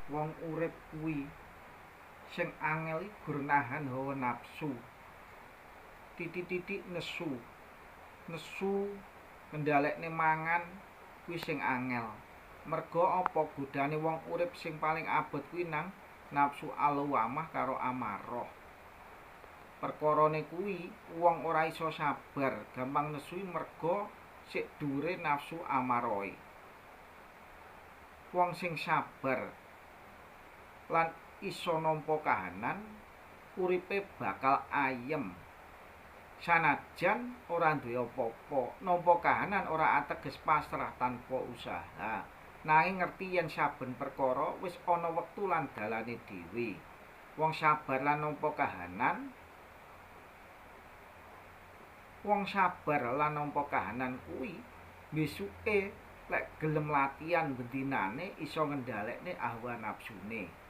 Wong urip kuwi sing angel gur nahan hawa nafsu. Titik-titik nesu. Nesu ngendhalekne mangan kuwi sing angel. Merga apa godane wong urip sing paling abot kuwi nang nafsu alawamah karo amarah. Perkarane kuwi wong ora iso sabar, gampang nesu merga sik dhuwure nafsu amarahe. Wong sing sabar lan iso nampa kahanan uripe bakal ayem. Sanajan ora duwe apa-apa, nampa kahanan ora ateges pasrah tanpa usaha. Nanging ngerti yen saben perkara wis ana wektu lan dalane dhewe. Wong sabar lan nampa kahanan kuwi besuke lek gelem latihan bendinane iso ngendhalekne hawa nafsune.